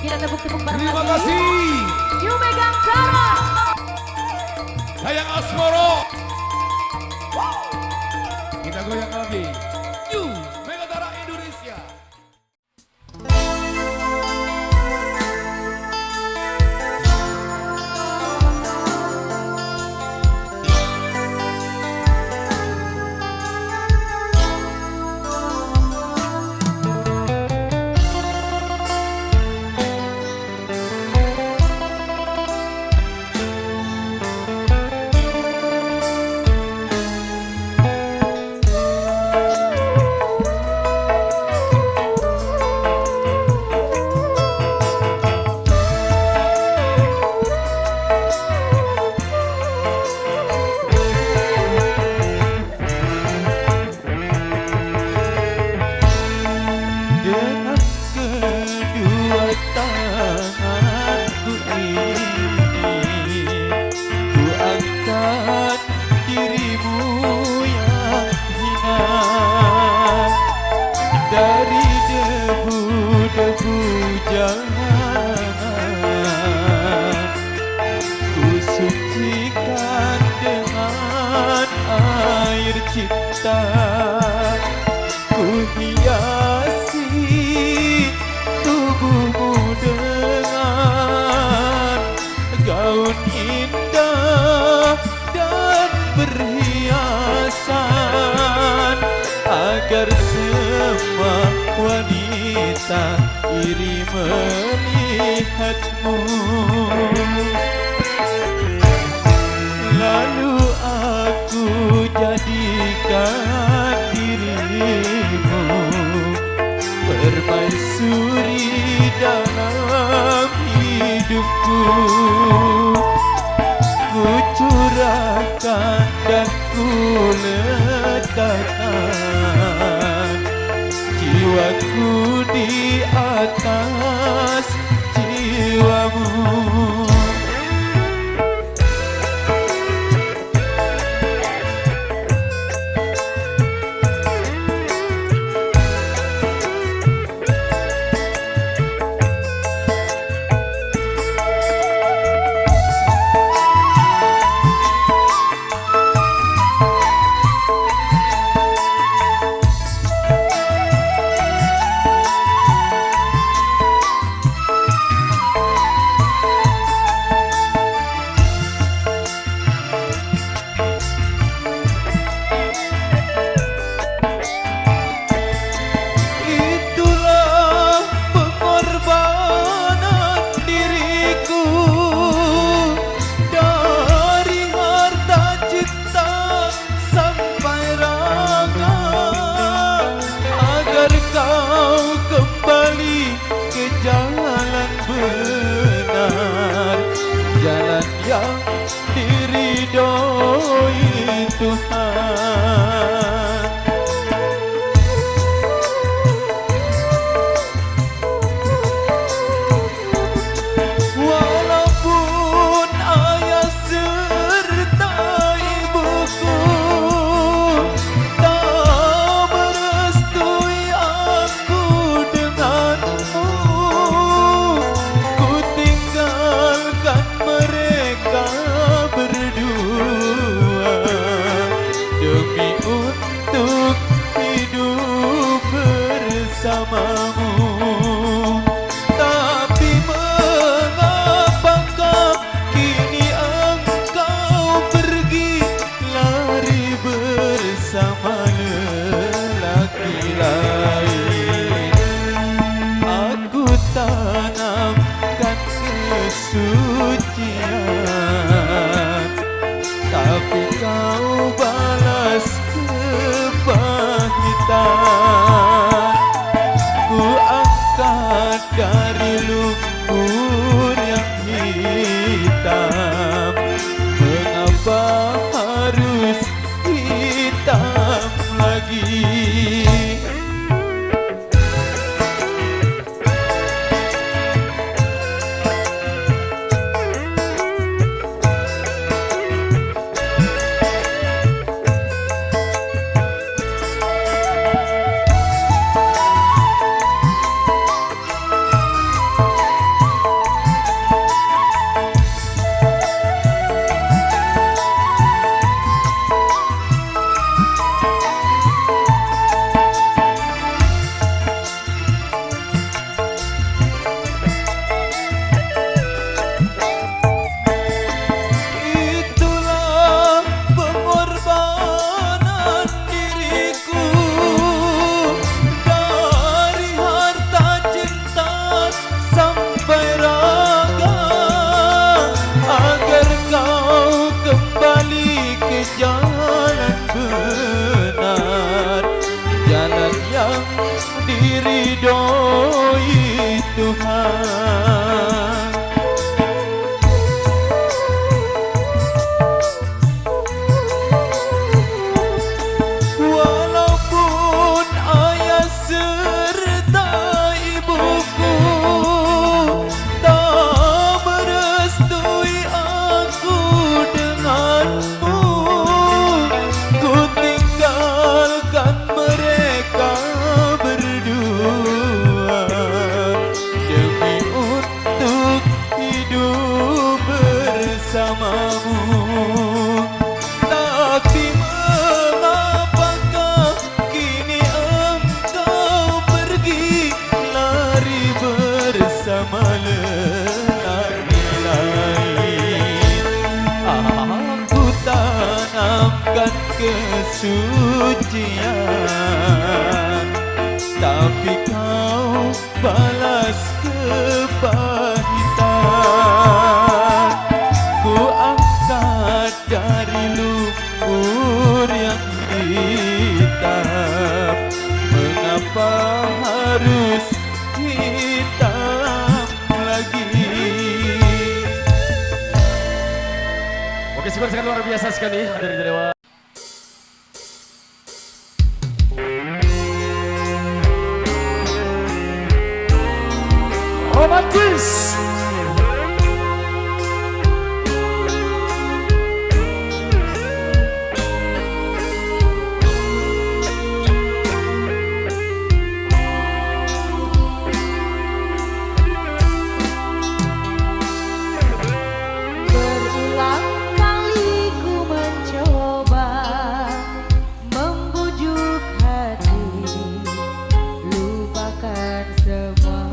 Kita tepuk-tepuk bareng Terima lagi. kasih. Yuk megang cara. Sayang Asmoro. Kita goyang lagi. Yuk, Megatara Indonesia. Ku hiasi tubuhmu dengan gaun indah dan perhiasan, agar semua wanita iri melihatmu. Lalu aku jadikan dirimu permaisuri dalam hidupku. Ku curahkan dan ku letakkan jiwaku di atas jiwamu. Jalan yang diridhoi Tuhan. Walaupun ayah serta ibuku tak merestui aku denganmu, ku tinggalkan mereka berdua demi untuk hidup bersamamu. Tapi mengapakah kini engkau pergi lari bersama lelaki lain? Aku tanamkan kesucian, tapi kau balas kepahitan. Ku angkat dari lumpur yang hitam, mengapa harus hitam lagi? Tuhan. Walaupun ayah serta ibuku tak merestui aku denganmu, ku tinggalkan mereka berdua demi untuk hidup bersamamu. Tapi mengapakah kini engkau pergi lari bersama lelaki lain? Aku tanamkan kesucian, tapi kau balas kepahitan. Ku angkat dari lumpur yang hitam, mengapa harus hitam lagi? Oke, super sangat luar biasa sekali dari Dewa. Romantis. Berulang kali ku mencoba membujuk hati, lupakan semua.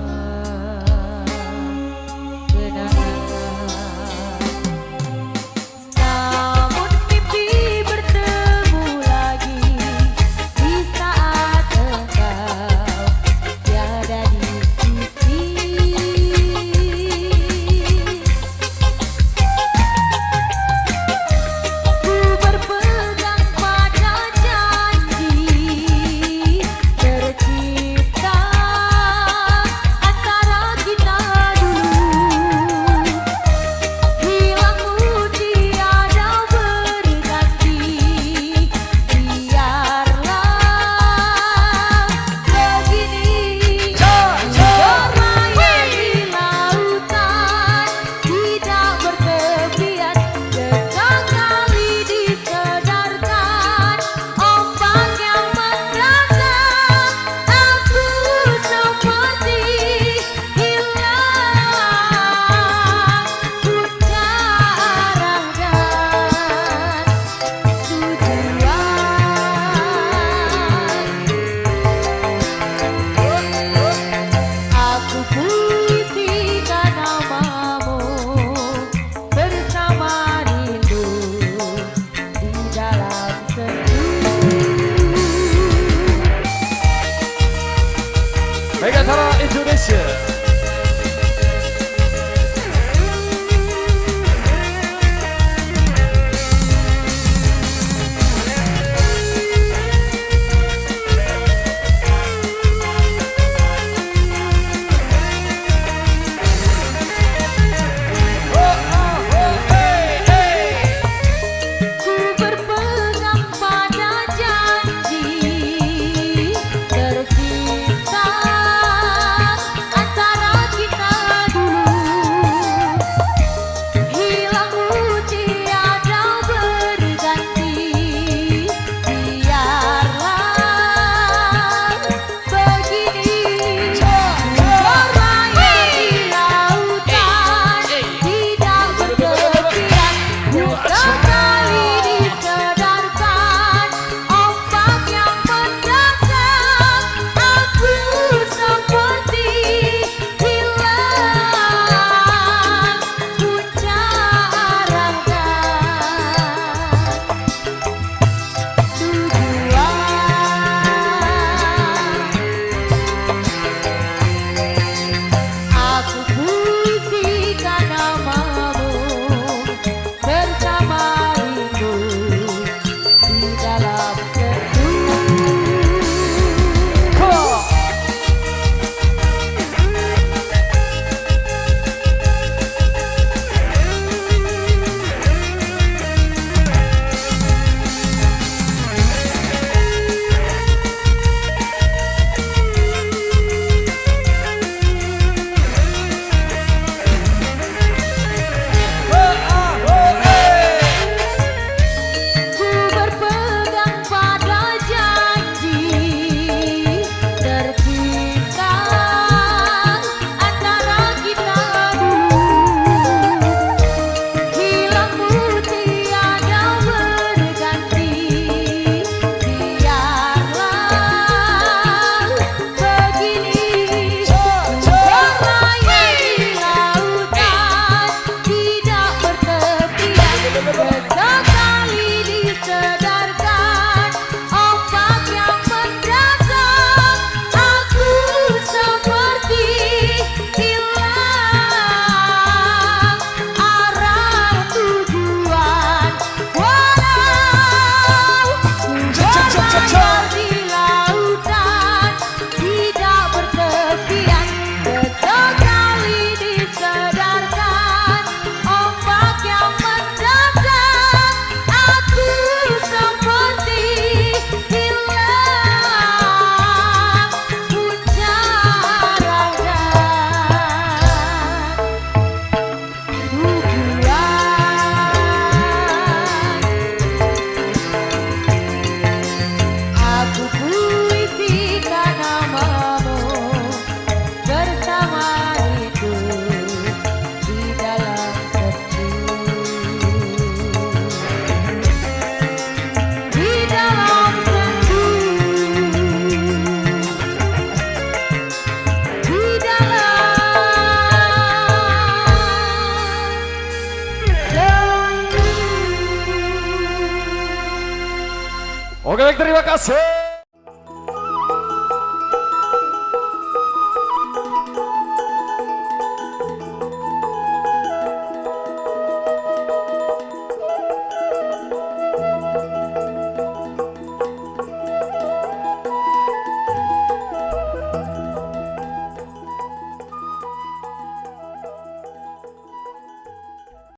Baik, terima kasih.